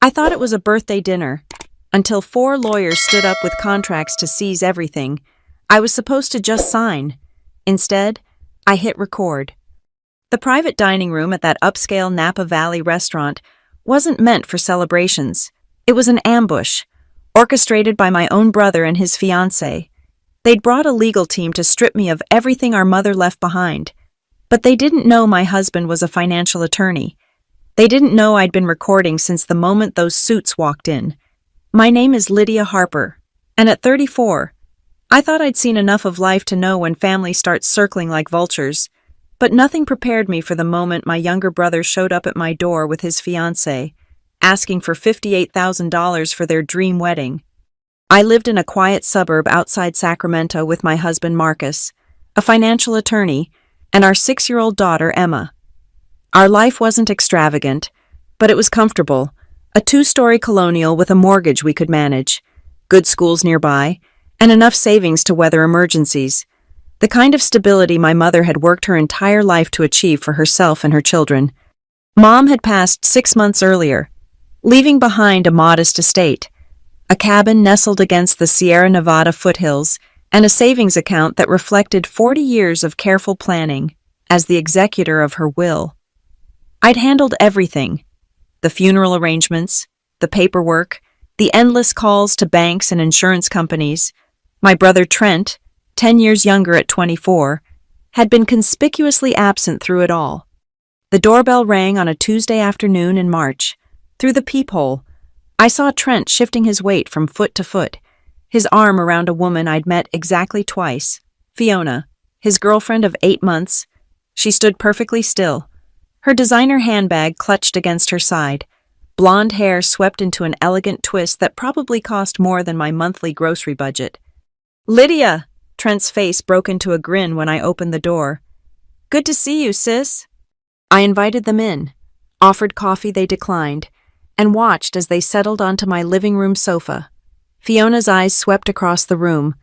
I thought it was a birthday dinner, until 4 lawyers stood up with contracts to seize everything. I was supposed to just sign. Instead, I hit record. The private dining room at that upscale Napa Valley restaurant wasn't meant for celebrations. It was an ambush, orchestrated by my own brother and his fiancée. They'd brought a legal team to strip me of everything our mother left behind. But they didn't know my husband was a financial attorney. They didn't know I'd been recording since the moment those suits walked in. My name is Lydia Harper, and at 34, I thought I'd seen enough of life to know when family starts circling like vultures, but nothing prepared me for the moment my younger brother showed up at my door with his fiancée, asking for $58,000 for their dream wedding. I lived in a quiet suburb outside Sacramento with my husband Marcus, a financial attorney, and our 6-year-old daughter Emma. Our life wasn't extravagant, but it was comfortable. A 2-story colonial with a mortgage we could manage, good schools nearby, and enough savings to weather emergencies. The kind of stability my mother had worked her entire life to achieve for herself and her children. Mom had passed 6 months earlier, leaving behind a modest estate, a cabin nestled against the Sierra Nevada foothills, and a savings account that reflected 40 years of careful planning as the executor of her will. I'd handled everything: the funeral arrangements, the paperwork, the endless calls to banks and insurance companies. My brother Trent, 10 years younger at 24, had been conspicuously absent through it all. The doorbell rang on a Tuesday afternoon in March. Through the peephole, I saw Trent shifting his weight from foot to foot, his arm around a woman I'd met exactly twice, Fiona, his girlfriend of 8 months. She stood perfectly still, her designer handbag clutched against her side, blonde hair swept into an elegant twist that probably cost more than my monthly grocery budget. "Lydia!" Trent's face broke into a grin when I opened the door. "Good to see you, sis." I invited them in, offered coffee they declined, and watched as they settled onto my living room sofa. Fiona's eyes swept across the room,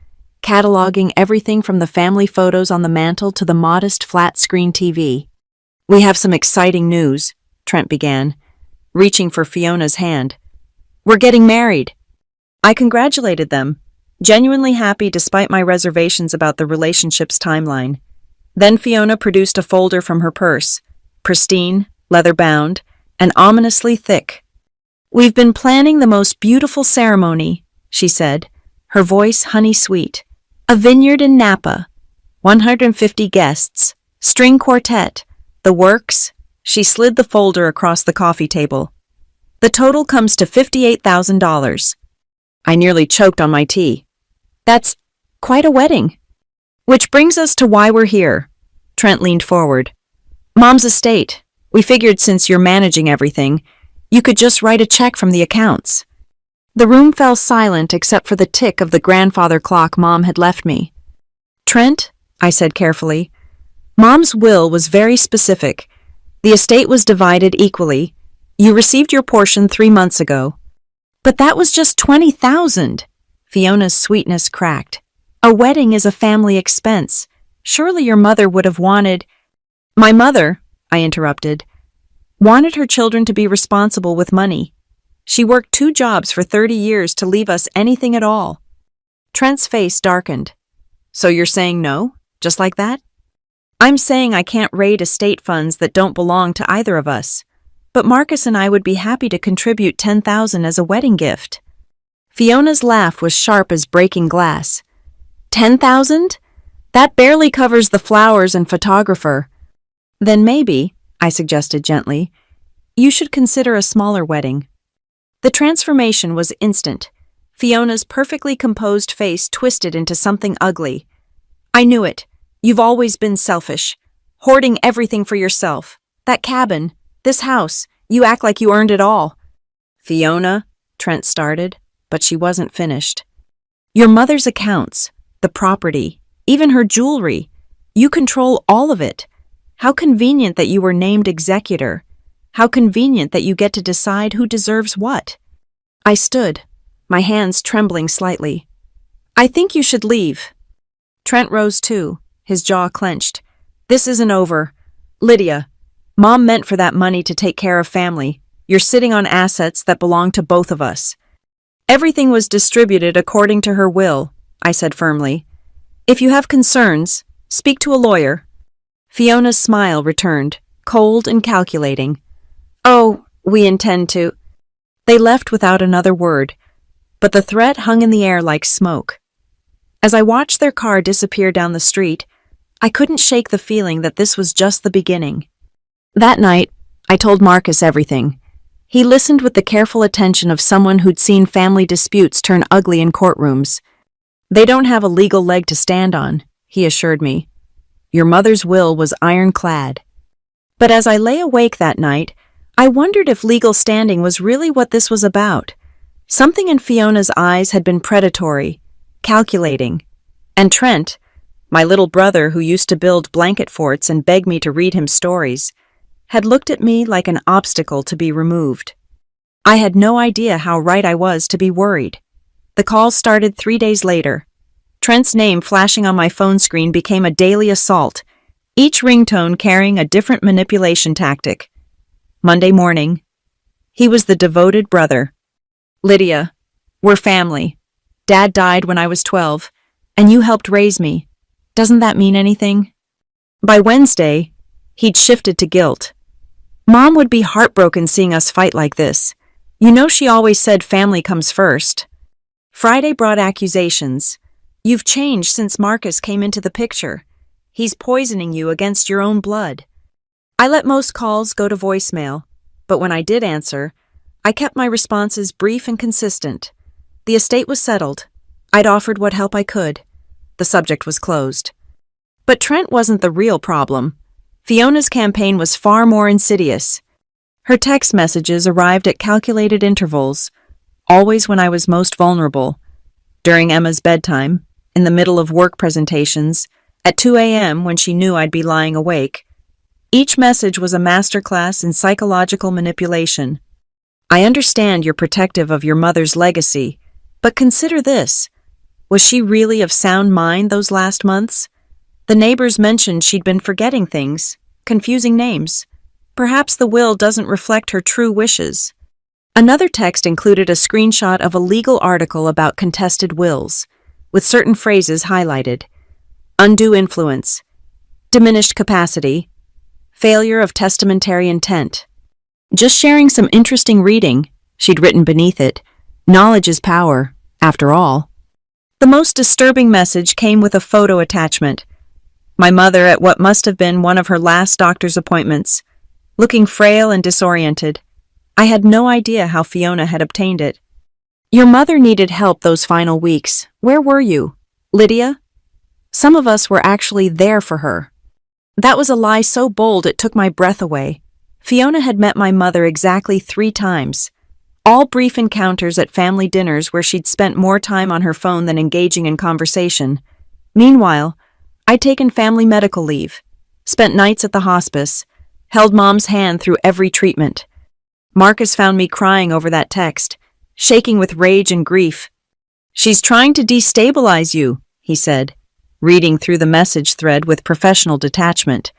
cataloging everything from the family photos on the mantel to the modest flat-screen TV. "We have some exciting news," Trent began, reaching for Fiona's hand. "We're getting married." I congratulated them, genuinely happy despite my reservations about the relationship's timeline. Then Fiona produced a folder from her purse, pristine, leather-bound, and ominously thick. "We've been planning the most beautiful ceremony," she said, her voice honey-sweet. "A vineyard in Napa, 150 guests, string quartet, the works." She slid the folder across the coffee table. "The total comes to $58,000. I nearly choked on my tea. "That's quite a wedding." "Which brings us to why we're here." Trent leaned forward. "Mom's estate. We figured since you're managing everything, you could just write a check from the accounts." The room fell silent except for the tick of the grandfather clock Mom had left me. "Trent," I said carefully, "Mom's will was very specific. The estate was divided equally. You received your portion 3 months ago." "But that was just $20,000. Fiona's sweetness cracked. "A wedding is a family expense. Surely your mother would have wanted—" "My mother," I interrupted, "wanted her children to be responsible with money. She worked 2 jobs for 30 years to leave us anything at all." Trent's face darkened. "So you're saying no? Just like that?" "I'm saying I can't raid estate funds that don't belong to either of us. But Marcus and I would be happy to contribute $10,000 as a wedding gift." Fiona's laugh was sharp as breaking glass. $10,000? That barely covers the flowers and photographer." "Then maybe," I suggested gently, "you should consider a smaller wedding." The transformation was instant. Fiona's perfectly composed face twisted into something ugly. "I knew it. You've always been selfish, hoarding everything for yourself. That cabin, this house, you act like you earned it all." "Fiona," Trent started, but she wasn't finished. "Your mother's accounts, the property, even her jewelry. You control all of it. How convenient that you were named executor. How convenient that you get to decide who deserves what." I stood, my hands trembling slightly. "I think you should leave." Trent rose too, his jaw clenched. "This isn't over. Lydia, Mom meant for that money to take care of family, You're sitting on assets that belong to both of us. Everything was distributed according to her will, I said firmly. If you have concerns, speak to a lawyer. Fiona's smile returned, cold and calculating. Oh, we intend to. They left without another word, but the threat hung in the air like smoke. As I watched their car disappear down the street, I couldn't shake the feeling that this was just the beginning. That night, I told Marcus everything. He listened with the careful attention of someone who'd seen family disputes turn ugly in courtrooms. They don't have a legal leg to stand on, he assured me. Your mother's will was ironclad. But as I lay awake that night, I wondered if legal standing was really what this was about. Something in Fiona's eyes had been predatory, calculating. And Trent, my little brother who used to build blanket forts and beg me to read him stories, had looked at me like an obstacle to be removed. I had no idea how right I was to be worried. The call started 3 days later. Trent's name flashing on my phone screen became a daily assault, each ringtone carrying a different manipulation tactic. Monday morning. He was the devoted brother. Lydia, we're family. Dad died when I was 12, and you helped raise me. Doesn't that mean anything? By Wednesday, he'd shifted to guilt. Mom would be heartbroken seeing us fight like this. You know she always said family comes first. Friday brought accusations. You've changed since Marcus came into the picture. He's poisoning you against your own blood. I let most calls go to voicemail, but when I did answer, I kept my responses brief and consistent. The estate was settled. I'd offered what help I could. The subject was closed. But Trent wasn't the real problem. Fiona's campaign was far more insidious. Her text messages arrived at calculated intervals, always when I was most vulnerable. During Emma's bedtime, in the middle of work presentations, at 2 a.m. when she knew I'd be lying awake. Each message was a masterclass in psychological manipulation. I understand you're protective of your mother's legacy, but consider this. Was she really of sound mind those last months? The neighbors mentioned she'd been forgetting things, confusing names. Perhaps the will doesn't reflect her true wishes. Another text included a screenshot of a legal article about contested wills, with certain phrases highlighted. Undue influence, diminished capacity, failure of testamentary intent. Just sharing some interesting reading, she'd written beneath it. Knowledge is power, after all. The most disturbing message came with a photo attachment. My mother at what must have been one of her last doctor's appointments, looking frail and disoriented. I had no idea how Fiona had obtained it. Your mother needed help those final weeks. Where were you? Lydia? Some of us were actually there for her. That was a lie so bold it took my breath away. Fiona had met my mother exactly 3 times. All brief encounters at family dinners where she'd spent more time on her phone than engaging in conversation. Meanwhile, I'd taken family medical leave, spent nights at the hospice, held Mom's hand through every treatment. Marcus found me crying over that text, shaking with rage and grief. She's trying to destabilize you, he said, reading through the message thread with professional detachment.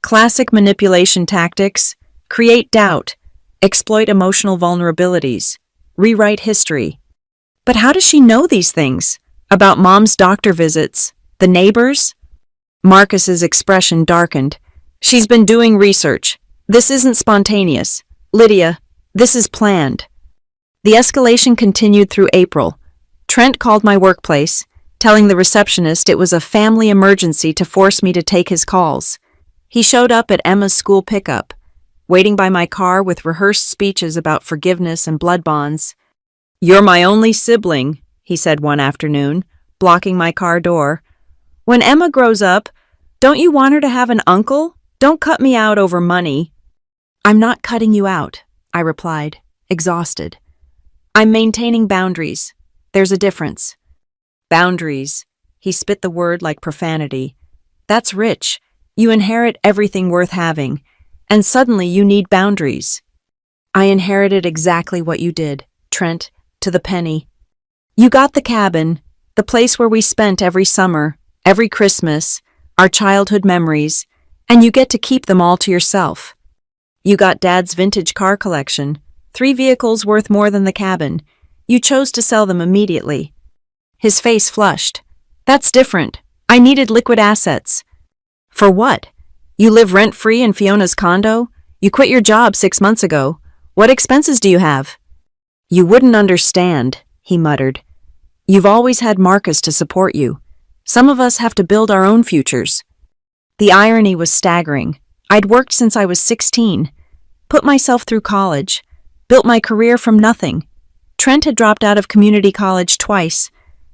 Classic manipulation tactics: create doubt, exploit emotional vulnerabilities, rewrite history. But how does she know these things? About Mom's doctor visits? The neighbors? Marcus's expression darkened. She's been doing research. This isn't spontaneous. Lydia, this is planned. The escalation continued through April. Trent called my workplace, telling the receptionist it was a family emergency to force me to take his calls. He showed up at Emma's school pickup, waiting by my car with rehearsed speeches about forgiveness and blood bonds. You're my only sibling, he said one afternoon, blocking my car door. When Emma grows up, don't you want her to have an uncle? Don't cut me out over money. I'm not cutting you out, I replied, exhausted. I'm maintaining boundaries. There's a difference. Boundaries. He spit the word like profanity. That's rich. You inherit everything worth having, and suddenly you need boundaries. I inherited exactly what you did, Trent, to the penny. You got the cabin, the place where we spent every summer, every Christmas, our childhood memories, and you get to keep them all to yourself. You got Dad's vintage car collection. 3 vehicles worth more than the cabin. You chose to sell them immediately. His face flushed. That's different. I needed liquid assets. For what? You live rent-free in Fiona's condo? You quit your job 6 months ago. What expenses do you have? You wouldn't understand, he muttered. You've always had Marcus to support you. Some of us have to build our own futures. The irony was staggering. I'd worked since I was 16, put myself through college, built my career from nothing. Trent had dropped out of community college twice,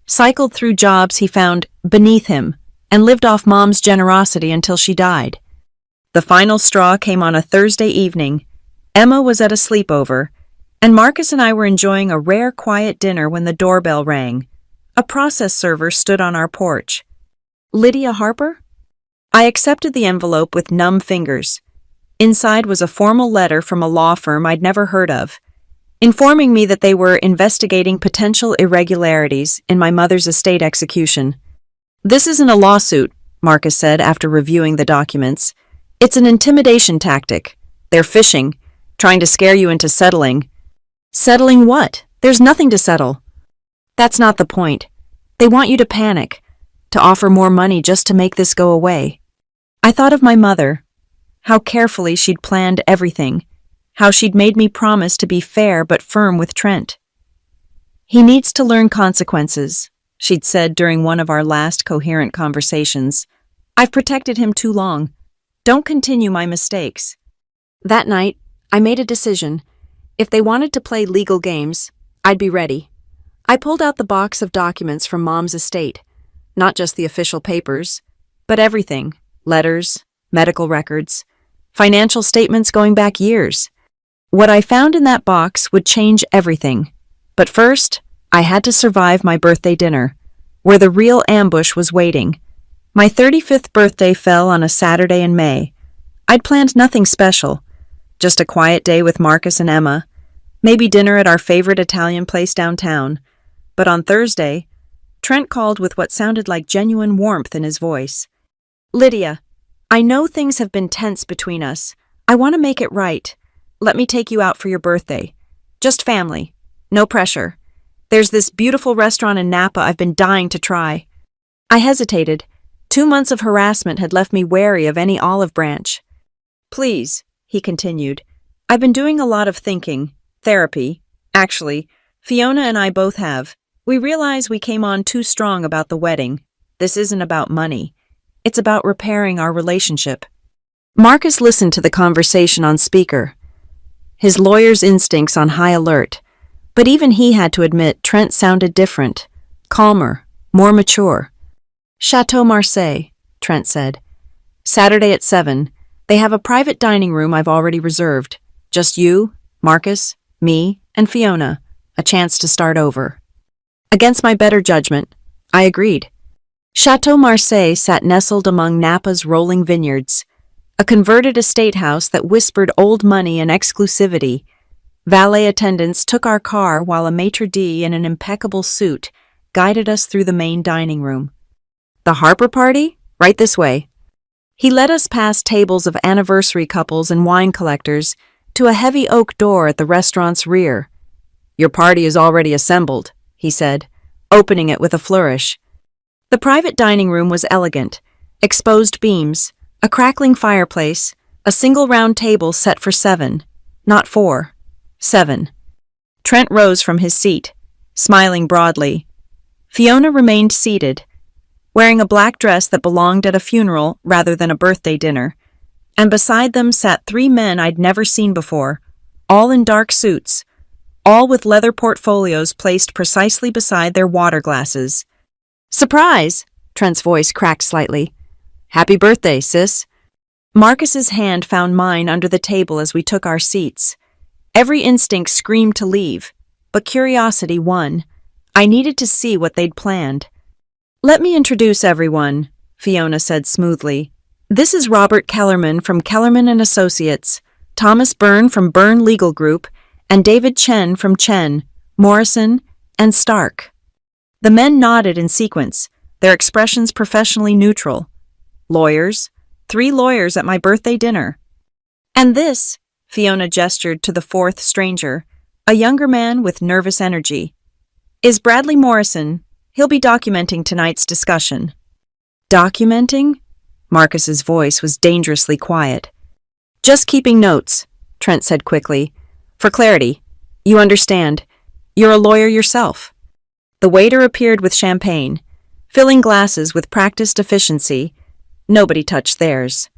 cycled through jobs he found beneath him, and lived off Mom's generosity until she died. The final straw came on a Thursday evening. Emma was at a sleepover, and Marcus and I were enjoying a rare quiet dinner when the doorbell rang. A process server stood on our porch. Lydia Harper? I accepted the envelope with numb fingers. Inside was a formal letter from a law firm I'd never heard of, informing me that they were investigating potential irregularities in my mother's estate execution. This isn't a lawsuit, Marcus said after reviewing the documents. It's an intimidation tactic. They're fishing, trying to scare you into settling. Settling what? There's nothing to settle. That's not the point. They want you to panic, to offer more money just to make this go away. I thought of my mother, how carefully she'd planned everything, how she'd made me promise to be fair but firm with Trent. He needs to learn consequences, she'd said during one of our last coherent conversations. I've protected him too long. Don't continue my mistakes. That night, I made a decision. If they wanted to play legal games, I'd be ready. I pulled out the box of documents from Mom's estate, not just the official papers, but everything, letters, medical records, financial statements going back years. What I found in that box would change everything. But first, I had to survive my birthday dinner, where the real ambush was waiting. My 35th birthday fell on a Saturday in May. I'd planned nothing special, just a quiet day with Marcus and Emma, maybe dinner at our favorite Italian place downtown. But on Thursday, Trent called with what sounded like genuine warmth in his voice. Lydia, I know things have been tense between us. I want to make it right. Let me take you out for your birthday. Just family. No pressure. There's this beautiful restaurant in Napa I've been dying to try. I hesitated. 2 months of harassment had left me wary of any olive branch. Please, he continued. I've been doing a lot of thinking, therapy. Actually, Fiona and I both have. We realize we came on too strong about the wedding. This isn't about money. It's about repairing our relationship. Marcus listened to the conversation on speaker, his lawyer's instincts on high alert. But even he had to admit Trent sounded different, calmer, more mature. Chateau Marseille, Trent said. Saturday at 7. They have a private dining room I've already reserved. Just you, Marcus, me, and Fiona. A chance to start over. Against my better judgment, I agreed. Chateau Marseille sat nestled among Napa's rolling vineyards, a converted estate house that whispered old money and exclusivity. Valet attendants took our car while a maitre d' in an impeccable suit guided us through the main dining room. The Harper party? Right this way. He led us past tables of anniversary couples and wine collectors to a heavy oak door at the restaurant's rear. Your party is already assembled, he said, opening it with a flourish. The private dining room was elegant, exposed beams, a crackling fireplace, a single round table set for 7, not 4. 7. Trent rose from his seat, smiling broadly. Fiona remained seated, wearing a black dress that belonged at a funeral rather than a birthday dinner, and beside them sat 3 men I'd never seen before, all in dark suits, all with leather portfolios placed precisely beside their water glasses. Surprise! Trent's voice cracked slightly. Happy birthday, sis. Marcus's hand found mine under the table as we took our seats. Every instinct screamed to leave, but curiosity won. I needed to see what they'd planned. Let me introduce everyone, Fiona said smoothly. This is Robert Kellerman from Kellerman & Associates, Thomas Byrne from Byrne Legal Group, and David Chen from Chen, Morrison, and Stark. The men nodded in sequence, their expressions professionally neutral. Lawyers, 3 lawyers at my birthday dinner. And this, Fiona gestured to the fourth stranger, a younger man with nervous energy. Is Bradley Morrison. He'll be documenting tonight's discussion. Documenting? Marcus's voice was dangerously quiet. Just keeping notes, Trent said quickly. For clarity, you understand. You're a lawyer yourself. The waiter appeared with champagne, filling glasses with practiced efficiency. Nobody touched theirs.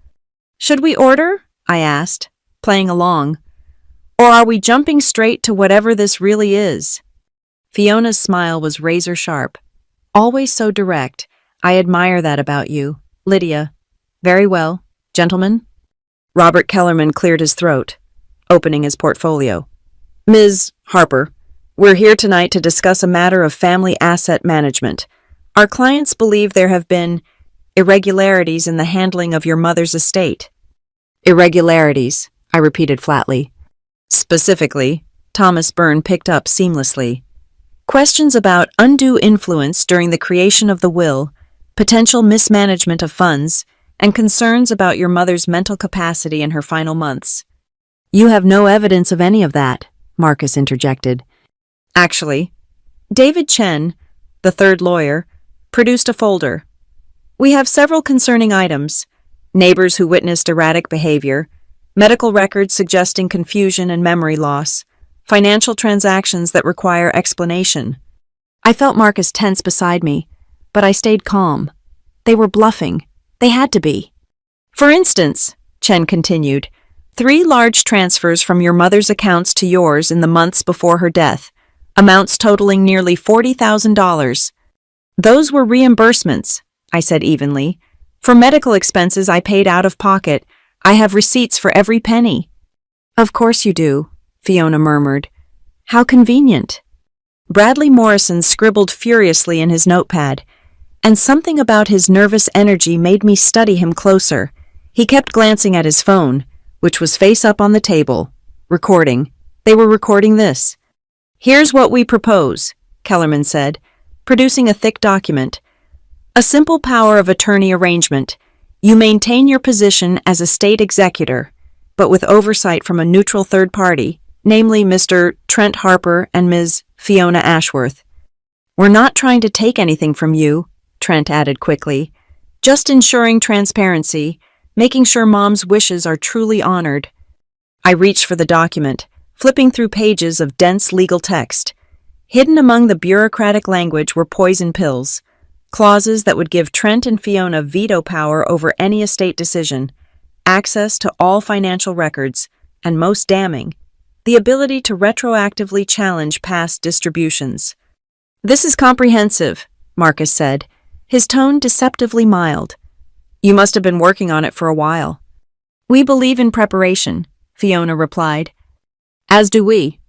Should we order? I asked, playing along. Or are we jumping straight to whatever this really is? Fiona's smile was razor sharp. Always so direct. I admire that about you, Lydia. Very well, gentlemen. Robert Kellerman cleared his throat, opening his portfolio. Ms. Harper, we're here tonight to discuss a matter of family asset management. Our clients believe there have been irregularities in the handling of your mother's estate. Irregularities, I repeated flatly. Specifically, Thomas Byrne picked up seamlessly. Questions about undue influence during the creation of the will, potential mismanagement of funds, and concerns about your mother's mental capacity in her final months. You have no evidence of any of that, Marcus interjected. Actually, David Chen, the third lawyer, produced a folder. We have several concerning items: neighbors who witnessed erratic behavior, medical records suggesting confusion and memory loss, financial transactions that require explanation. I felt Marcus tense beside me, but I stayed calm. They were bluffing. They had to be. For instance, Chen continued, 3 large transfers from your mother's accounts to yours in the months before her death, amounts totaling nearly $40,000. Those were reimbursements, I said evenly. For medical expenses I paid out of pocket. I have receipts for every penny. Of course you do, Fiona murmured. How convenient. Bradley Morrison scribbled furiously in his notepad, and something about his nervous energy made me study him closer. He kept glancing at his phone, which was face up on the table, recording. They were recording this. Here's what we propose, Kellerman said, producing a thick document. A simple power of attorney arrangement. You maintain your position as a state executor, but with oversight from a neutral third party, namely Mr. Trent Harper and Ms. Fiona Ashworth. We're not trying to take anything from you, Trent added quickly, just ensuring transparency, making sure Mom's wishes are truly honored. I reached for the document, flipping through pages of dense legal text. Hidden among the bureaucratic language were poison pills, clauses that would give Trent and Fiona veto power over any estate decision, access to all financial records, and most damning, the ability to retroactively challenge past distributions. This is comprehensive, Marcus said, his tone deceptively mild. You must have been working on it for a while. We believe in preparation, Fiona replied. As do we.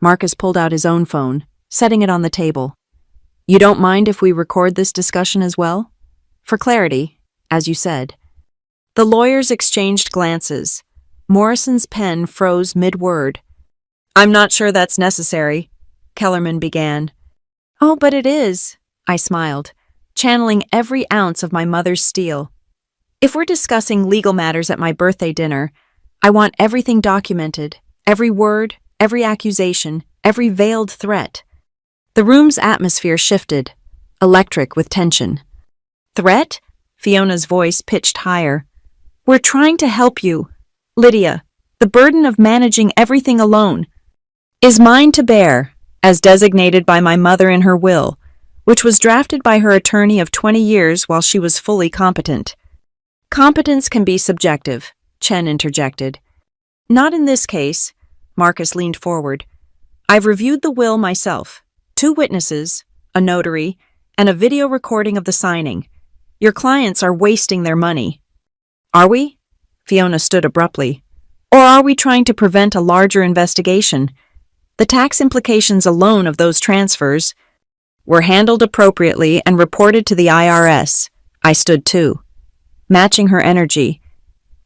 Marcus pulled out his own phone, setting it on the table. You don't mind if we record this discussion as well? For clarity, as you said. The lawyers exchanged glances. Morrison's pen froze mid-word. I'm not sure that's necessary, Kellerman began. Oh, but it is, I smiled, channeling every ounce of my mother's steel. If we're discussing legal matters at my birthday dinner, I want everything documented, every word, every accusation, every veiled threat. The room's atmosphere shifted, electric with tension. Threat? Fiona's voice pitched higher. We're trying to help you. Lydia, the burden of managing everything alone is mine to bear, as designated by my mother in her will, which was drafted by her attorney of 20 years while she was fully competent. Competence can be subjective, Chen interjected. Not in this case, Marcus leaned forward. I've reviewed the will myself. 2 witnesses, a notary, and a video recording of the signing. Your clients are wasting their money. Are we? Fiona stood abruptly. Or are we trying to prevent a larger investigation? The tax implications alone of those transfers were handled appropriately and reported to the IRS. I stood too, matching her energy.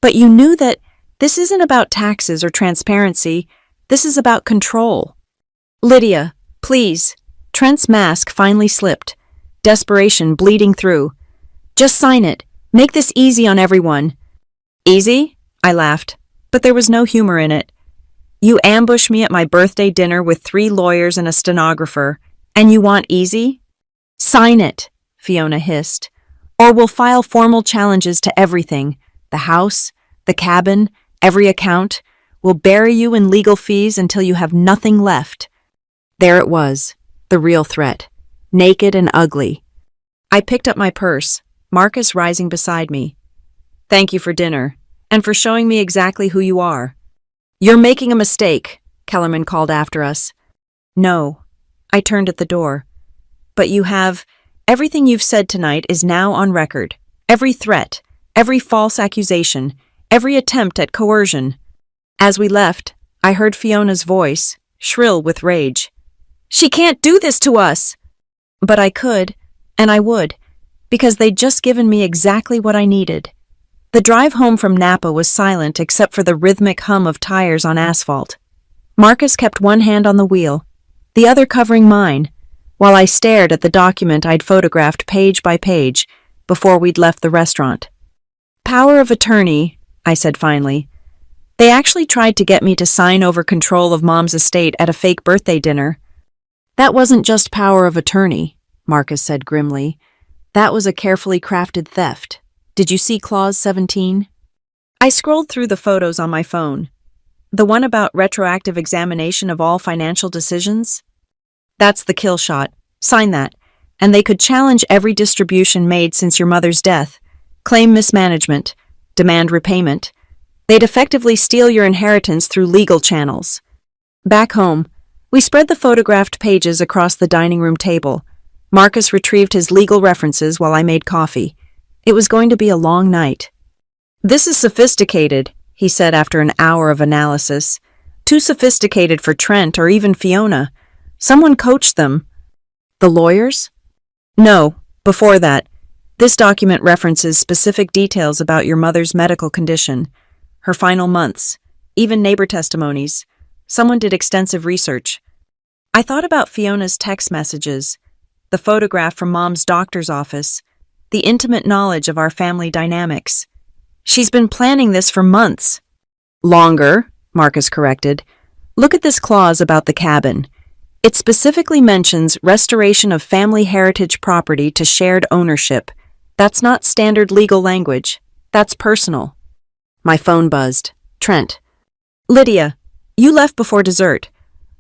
But you knew that this isn't about taxes or transparency. This is about control. Lydia, please. Trent's mask finally slipped, desperation bleeding through. Just sign it. Make this easy on everyone. Easy? I laughed, but there was no humor in it. You ambush me at my birthday dinner with 3 lawyers and a stenographer, and you want easy? Sign it, Fiona hissed, or we'll file formal challenges to everything, the house, the cabin, every account. We'll bury you in legal fees until you have nothing left. There it was, the real threat, naked and ugly. I picked up my purse, Marcus rising beside me. Thank you for dinner, and for showing me exactly who you are. You're making a mistake, Kellerman called after us. No, I turned at the door. But you have, everything you've said tonight is now on record. Every threat, every false accusation, every attempt at coercion. As we left, I heard Fiona's voice, shrill with rage. She can't do this to us! But I could, and I would, because they'd just given me exactly what I needed. The drive home from Napa was silent except for the rhythmic hum of tires on asphalt. Marcus kept one hand on the wheel, the other covering mine, while I stared at the document I'd photographed page by page before we'd left the restaurant. Power of attorney, I said finally. They actually tried to get me to sign over control of Mom's estate at a fake birthday dinner. That wasn't just power of attorney, Marcus said grimly. That was a carefully crafted theft. Did you see Clause 17? I scrolled through the photos on my phone. The one about retroactive examination of all financial decisions? That's the kill shot. Sign that. And they could challenge every distribution made since your mother's death, claim mismanagement, demand repayment. They'd effectively steal your inheritance through legal channels. Back home, we spread the photographed pages across the dining room table. Marcus retrieved his legal references while I made coffee. It was going to be a long night. This is sophisticated, he said after an hour of analysis. Too sophisticated for Trent or even Fiona. Someone coached them. The lawyers? No, before that. This document references specific details about your mother's medical condition, her final months, even neighbor testimonies. Someone did extensive research. I thought about Fiona's text messages, the photograph from Mom's doctor's office, the intimate knowledge of our family dynamics. She's been planning this for months. Longer, Marcus corrected. Look at this clause about the cabin. It specifically mentions restoration of family heritage property to shared ownership. That's not standard legal language. That's personal. My phone buzzed. Trent. Lydia, you left before dessert.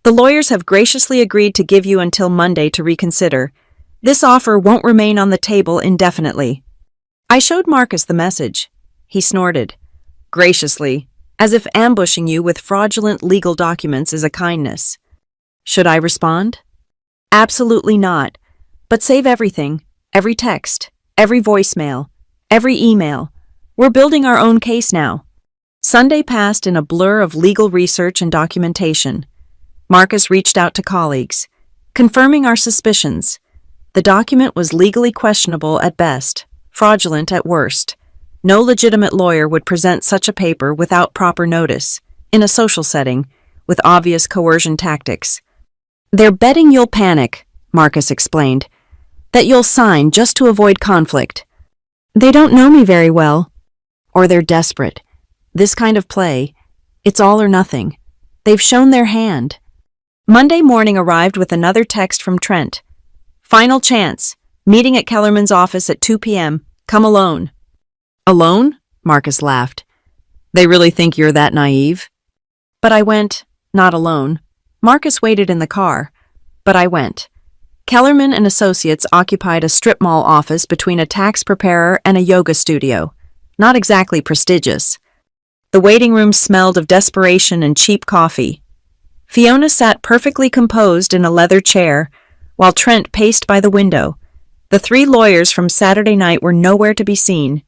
The lawyers have graciously agreed to give you until Monday to reconsider. This offer won't remain on the table indefinitely. I showed Marcus the message. He snorted. Graciously, as if ambushing you with fraudulent legal documents is a kindness. Should I respond? Absolutely not. But save everything, every text, every voicemail, every email. We're building our own case now. Sunday passed in a blur of legal research and documentation. Marcus reached out to colleagues, confirming our suspicions. The document was legally questionable at best, fraudulent at worst. No legitimate lawyer would present such a paper without proper notice, in a social setting, with obvious coercion tactics. They're betting you'll panic, Marcus explained, that you'll sign just to avoid conflict. They don't know me very well. Or they're desperate. This kind of play, it's all or nothing. They've shown their hand. Monday morning arrived with another text from Trent. Final chance. Meeting at Kellerman's office at 2 p.m. Come alone. Alone? Marcus laughed. They really think you're that naive? But I went, not alone. Marcus waited in the car, but I went. Kellerman and Associates occupied a strip mall office between a tax preparer and a yoga studio. Not exactly prestigious. The waiting room smelled of desperation and cheap coffee. Fiona sat perfectly composed in a leather chair, while Trent paced by the window. The 3 lawyers from Saturday night were nowhere to be seen.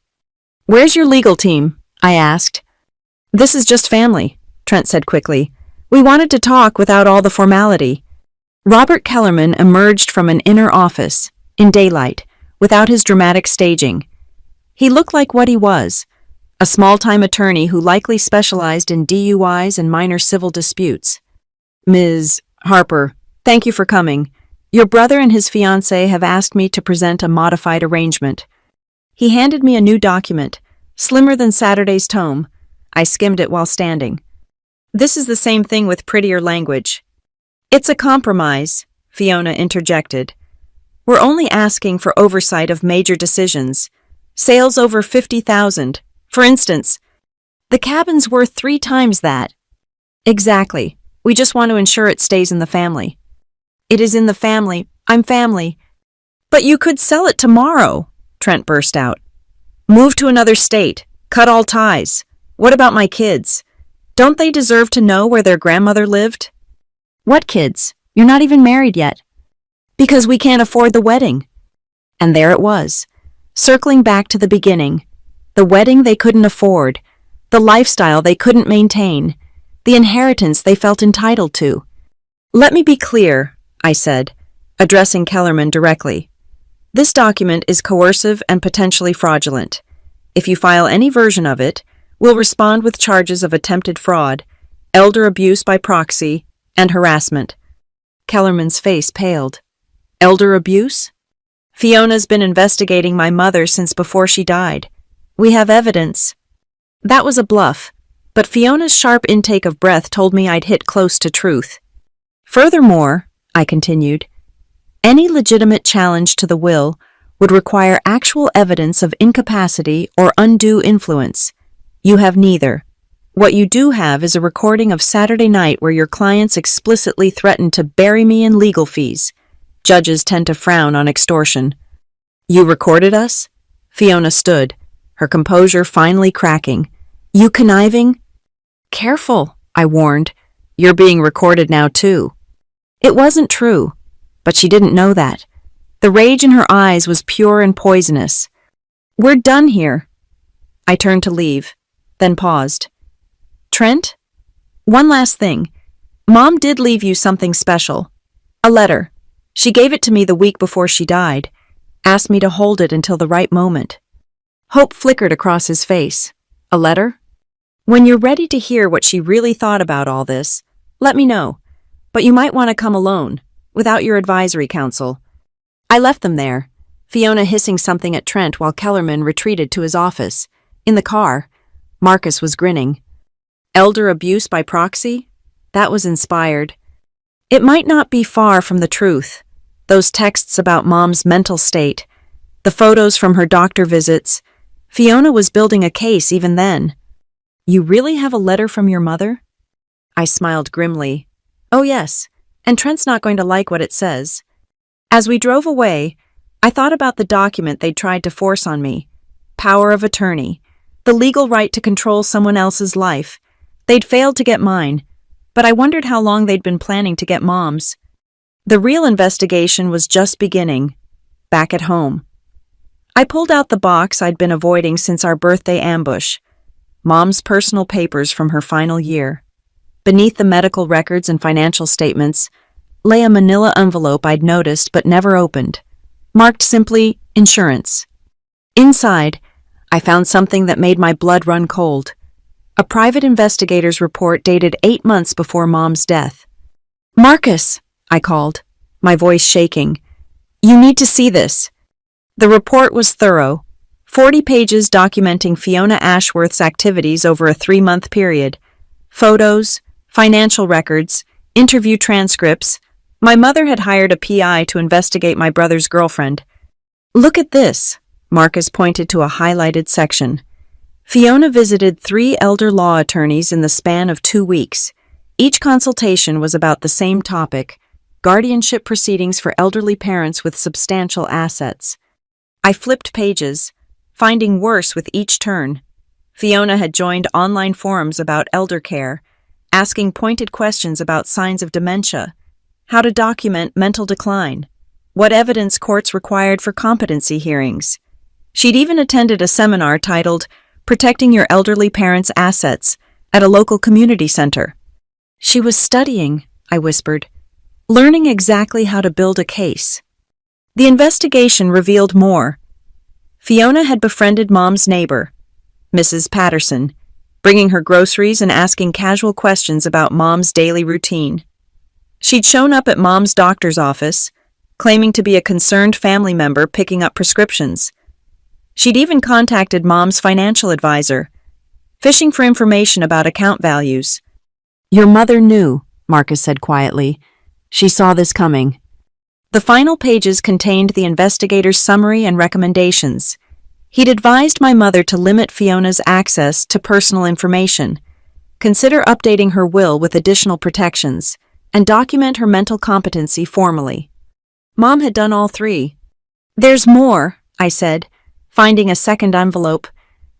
Where's your legal team? I asked. This is just family, Trent said quickly. We wanted to talk without all the formality. Robert Kellerman emerged from an inner office, in daylight, without his dramatic staging. He looked like what he was, a small-time attorney who likely specialized in DUIs and minor civil disputes. Ms. Harper, thank you for coming. Your brother and his fiancée have asked me to present a modified arrangement. He handed me a new document, slimmer than Saturday's tome. I skimmed it while standing. This is the same thing with prettier language. It's a compromise, Fiona interjected. We're only asking for oversight of major decisions. Sales over 50,000. For instance, the cabin's worth 3 times that. Exactly. We just want to ensure it stays in the family. It is in the family. I'm family. But you could sell it tomorrow, Trent burst out. Move to another state. Cut all ties. What about my kids? Don't they deserve to know where their grandmother lived? What kids? You're not even married yet. Because we can't afford the wedding. And there it was, circling back to the beginning. The wedding they couldn't afford, the lifestyle they couldn't maintain, the inheritance they felt entitled to. Let me be clear, I said, addressing Kellerman directly. This document is coercive and potentially fraudulent. If you file any version of it, we'll respond with charges of attempted fraud, elder abuse by proxy, and harassment. Kellerman's face paled. Elder abuse? Fiona's been investigating my mother since before she died. We have evidence. That was a bluff, but Fiona's sharp intake of breath told me I'd hit close to truth. Furthermore, I continued, any legitimate challenge to the will would require actual evidence of incapacity or undue influence. You have neither. What you do have is a recording of Saturday night where your clients explicitly threatened to bury me in legal fees. Judges tend to frown on extortion. You recorded us? Fiona stood, her composure finally cracking. You conniving? Careful, I warned. You're being recorded now too. It wasn't true, but she didn't know that. The rage in her eyes was pure and poisonous. We're done here. I turned to leave, then paused. Trent? One last thing. Mom did leave you something special. A letter. She gave it to me the week before she died, asked me to hold it until the right moment. Hope flickered across his face. A letter? When you're ready to hear what she really thought about all this, let me know. But you might want to come alone, without your advisory council. I left them there, Fiona hissing something at Trent while Kellerman retreated to his office. In the car, Marcus was grinning. Elder abuse by proxy? That was inspired. It might not be far from the truth. Those texts about Mom's mental state, the photos from her doctor visits. Fiona was building a case even then. You really have a letter from your mother? I smiled grimly. Oh yes, and Trent's not going to like what it says. As we drove away, I thought about the document they'd tried to force on me. Power of attorney, the legal right to control someone else's life. They'd failed to get mine, but I wondered how long they'd been planning to get Mom's. The real investigation was just beginning, back at home. I pulled out the box I'd been avoiding since our birthday ambush. Mom's personal papers from her final year. Beneath the medical records and financial statements lay a manila envelope I'd noticed but never opened, marked simply insurance. Inside, I found something that made my blood run cold. A private investigator's report dated 8 months before Mom's death. Marcus, I called, my voice shaking. You need to see this. The report was thorough, 40 pages documenting Fiona Ashworth's activities over a 3-month period. Photos, financial records, interview transcripts. My mother had hired a PI to investigate my brother's girlfriend. Look at this, Marcus pointed to a highlighted section. Fiona visited 3 elder law attorneys in the span of 2 weeks. Each consultation was about the same topic, guardianship proceedings for elderly parents with substantial assets. I flipped pages, finding worse with each turn. Fiona had joined online forums about elder care, asking pointed questions about signs of dementia, how to document mental decline, what evidence courts required for competency hearings. She'd even attended a seminar titled Protecting Your Elderly Parents' Assets at a local community center. She was studying, I whispered, learning exactly how to build a case. The investigation revealed more. Fiona had befriended Mom's neighbor, Mrs. Patterson, bringing her groceries and asking casual questions about Mom's daily routine. She'd shown up at Mom's doctor's office, claiming to be a concerned family member picking up prescriptions. She'd even contacted Mom's financial advisor, fishing for information about account values. Your mother knew, Marcus said quietly. She saw this coming. The final pages contained the investigator's summary and recommendations. He'd advised my mother to limit Fiona's access to personal information, consider updating her will with additional protections, and document her mental competency formally. Mom had done all three. There's more, I said, finding a second envelope.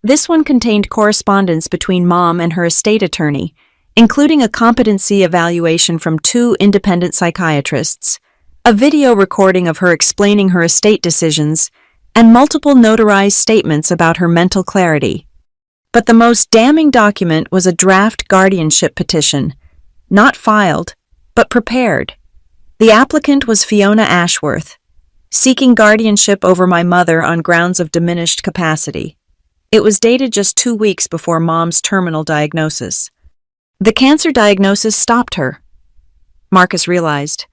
This one contained correspondence between Mom and her estate attorney, including a competency evaluation from 2 independent psychiatrists, a video recording of her explaining her estate decisions, and multiple notarized statements about her mental clarity. But the most damning document was a draft guardianship petition, not filed, but prepared. The applicant was Fiona Ashworth, seeking guardianship over my mother on grounds of diminished capacity. It was dated just 2 weeks before Mom's terminal diagnosis. The cancer diagnosis stopped her, Marcus realized.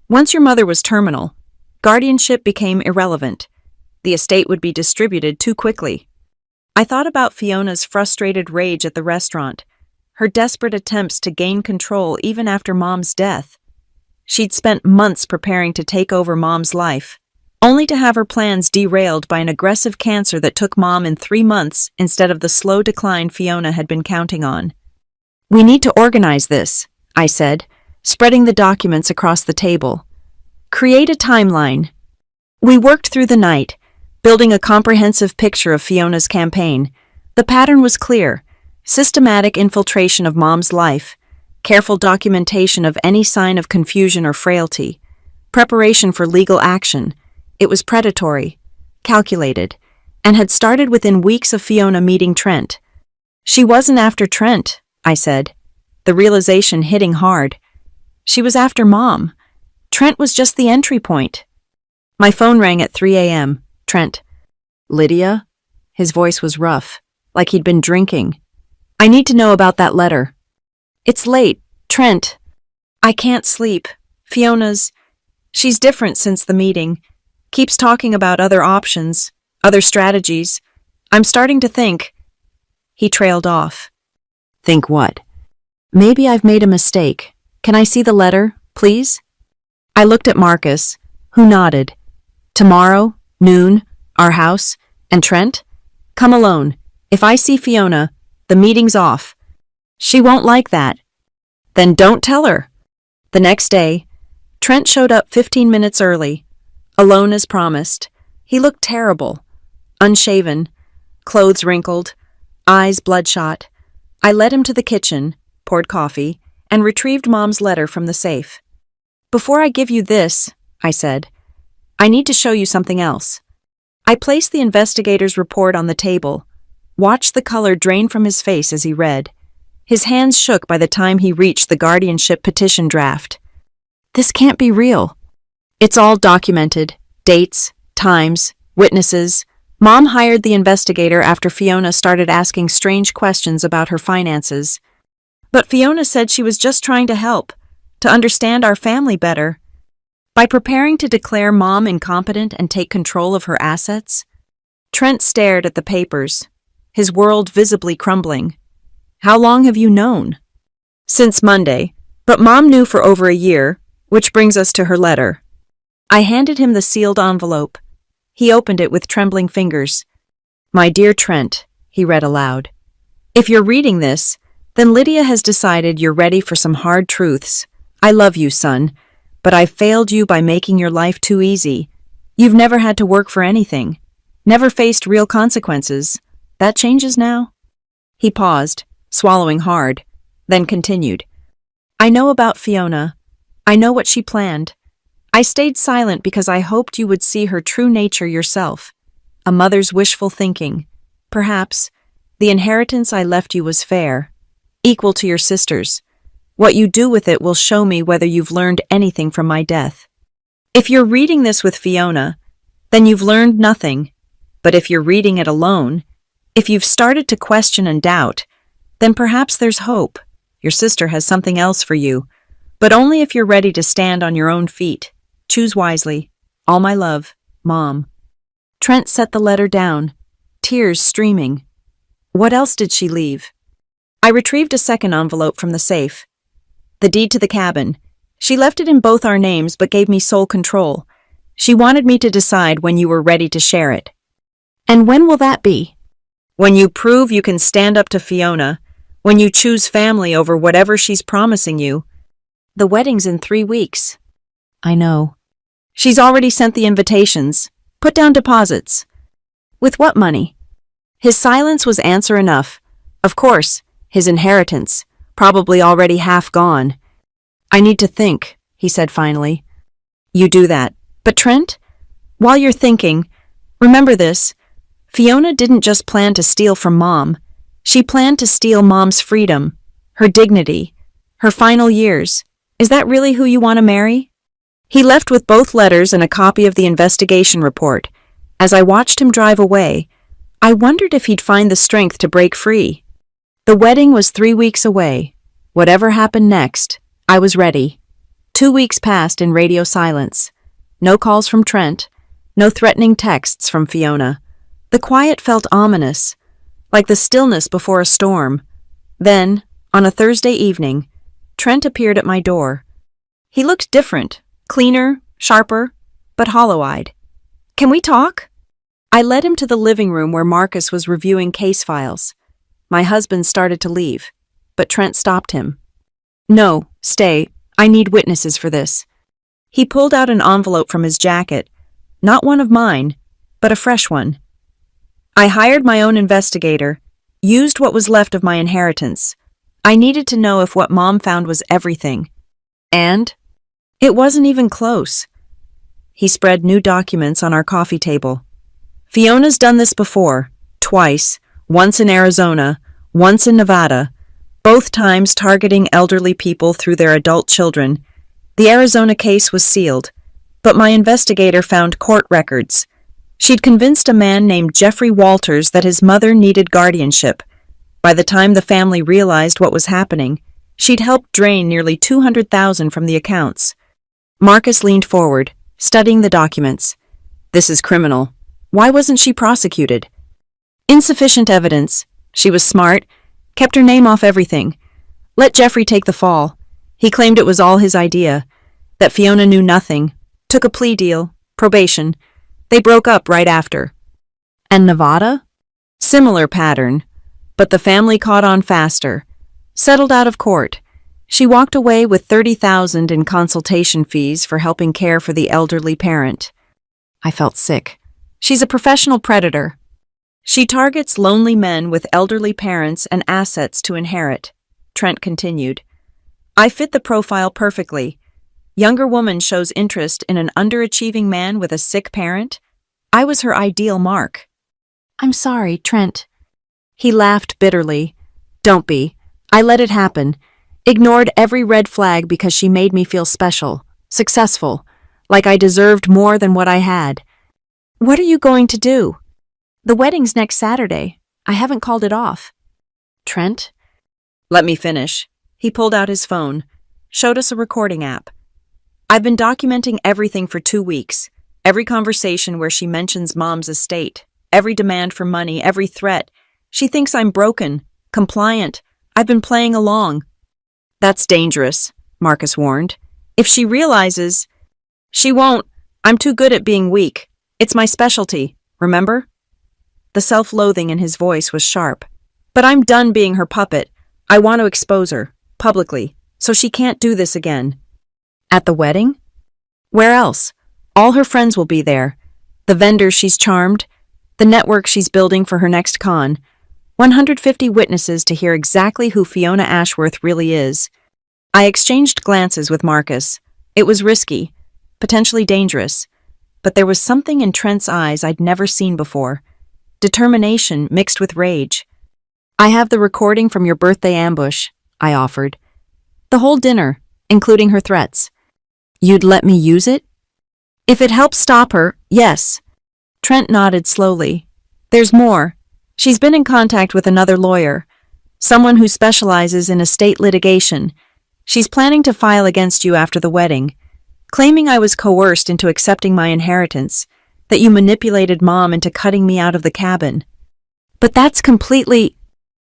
Once your mother was terminal, guardianship became irrelevant. The estate would be distributed too quickly. I thought about Fiona's frustrated rage at the restaurant, her desperate attempts to gain control even after Mom's death. She'd spent months preparing to take over Mom's life, only to have her plans derailed by an aggressive cancer that took Mom in 3 months instead of the slow decline Fiona had been counting on. We need to organize this, I said, spreading the documents across the table. Create a timeline. We worked through the night, building a comprehensive picture of Fiona's campaign. The pattern was clear: systematic infiltration of Mom's life, careful documentation of any sign of confusion or frailty, preparation for legal action. It was predatory, calculated, and had started within weeks of Fiona meeting Trent. She wasn't after Trent, I said, the realization hitting hard. She was after Mom. Trent was just the entry point. My phone rang at 3 a.m. Trent. Lydia? His voice was rough, like he'd been drinking. I need to know about that letter. It's late, Trent. I can't sleep. She's different since the meeting. Keeps talking about other options, other strategies. I'm starting to think. He trailed off. Think what? Maybe I've made a mistake. Can I see the letter, please? I looked at Marcus, who nodded. Tomorrow, noon, our house, and Trent? Come alone. If I see Fiona, the meeting's off. She won't like that. Then don't tell her. The next day, Trent showed up 15 minutes early, alone as promised. He looked terrible, unshaven, clothes wrinkled, eyes bloodshot. I led him to the kitchen, poured coffee, and retrieved Mom's letter from the safe. Before I give you this, I said, I need to show you something else. I placed the investigator's report on the table, watched the color drain from his face as he read. His hands shook by the time he reached the guardianship petition draft. This can't be real. It's all documented. Dates, times, witnesses. Mom hired the investigator after Fiona started asking strange questions about her finances. But Fiona said she was just trying to help, to understand our family better. By preparing to declare Mom incompetent and take control of her assets, Trent stared at the papers, his world visibly crumbling. How long have you known? Since Monday, but Mom knew for over a year, which brings us to her letter. I handed him the sealed envelope. He opened it with trembling fingers. My dear Trent, he read aloud. If you're reading this, then Lydia has decided you're ready for some hard truths. I love you, son, but I've failed you by making your life too easy. You've never had to work for anything, never faced real consequences. That changes now? He paused, swallowing hard, then continued. I know about Fiona. I know what she planned. I stayed silent because I hoped you would see her true nature yourself. A mother's wishful thinking. Perhaps the inheritance I left you was fair, equal to your sister's. What you do with it will show me whether you've learned anything from my death. If you're reading this with Fiona, then you've learned nothing. But if you're reading it alone, if you've started to question and doubt, then perhaps there's hope. Your sister has something else for you, but only if you're ready to stand on your own feet. Choose wisely. All my love, Mom. Trent set the letter down, tears streaming. What else did she leave? I retrieved a second envelope from the safe, The deed to the cabin. She left it in both our names but gave me sole control. She wanted me to decide when you were ready to share it. And when will that be? When you prove you can stand up to Fiona, when you choose family over whatever she's promising you. The wedding's in 3 weeks. I know. She's already sent the invitations. Put down deposits. With what money? His silence was answer enough. Of course, his inheritance, probably already half gone. I need to think, he said finally. You do that. But Trent, while you're thinking, remember this. Fiona didn't just plan to steal from Mom. She planned to steal Mom's freedom, her dignity, her final years. Is that really who you want to marry? He left with both letters and a copy of the investigation report. As I watched him drive away, I wondered if he'd find the strength to break free. The wedding was 3 weeks away. Whatever happened next, I was ready. 2 weeks passed in radio silence. No calls from Trent, no threatening texts from Fiona. The quiet felt ominous, like the stillness before a storm. Then, on a Thursday evening, Trent appeared at my door. He looked different, cleaner, sharper, but hollow-eyed. Can we talk? I led him to the living room where Marcus was reviewing case files. My husband started to leave, but Trent stopped him. No, stay. I need witnesses for this. He pulled out an envelope from his jacket, not one of mine, but a fresh one. I hired my own investigator, used what was left of my inheritance. I needed to know if what Mom found was everything. And it wasn't even close. He spread new documents on our coffee table. Fiona's done this before, twice, once in Arizona, once in Nevada, both times targeting elderly people through their adult children. The Arizona case was sealed, but my investigator found court records. She'd convinced a man named Jeffrey Walters that his mother needed guardianship. By the time the family realized what was happening, she'd helped drain nearly $200,000 from the accounts. Marcus leaned forward, studying the documents. This is criminal. Why wasn't she prosecuted? Insufficient evidence. She was smart, kept her name off everything. Let Jeffrey take the fall. He claimed it was all his idea, that Fiona knew nothing, took a plea deal, probation. They broke up right after. And Nevada? Similar pattern, but the family caught on faster. Settled out of court. She walked away with $30,000 in consultation fees for helping care for the elderly parent. I felt sick. She's a professional predator. She targets lonely men with elderly parents and assets to inherit, Trent continued. I fit the profile perfectly. Younger woman shows interest in an underachieving man with a sick parent. I was her ideal mark. I'm sorry, Trent. He laughed bitterly. Don't be. I let it happen. Ignored every red flag because she made me feel special, successful, like I deserved more than what I had. What are you going to do? The wedding's next Saturday. I haven't called it off. Trent? Let me finish. He pulled out his phone, showed us a recording app. I've been documenting everything for 2 weeks. Every conversation where she mentions Mom's estate, every demand for money, every threat. She thinks I'm broken, compliant. I've been playing along. That's dangerous, Marcus warned. If she realizes... She won't. I'm too good at being weak. It's my specialty, remember? The self-loathing in his voice was sharp. But I'm done being her puppet. I want to expose her, publicly, so she can't do this again. At the wedding? Where else? All her friends will be there. The vendors she's charmed, the network she's building for her next con. 150 witnesses to hear exactly who Fiona Ashworth really is. I exchanged glances with Marcus. It was risky, potentially dangerous, but there was something in Trent's eyes I'd never seen before. Determination mixed with rage. I have the recording from your birthday ambush, I offered. The whole dinner, including her threats. You'd let me use it? If it helps stop her, yes. Trent nodded slowly. There's more. She's been in contact with another lawyer, someone who specializes in estate litigation. She's planning to file against you after the wedding, claiming I was coerced into accepting my inheritance, that you manipulated Mom into cutting me out of the cabin. But that's completely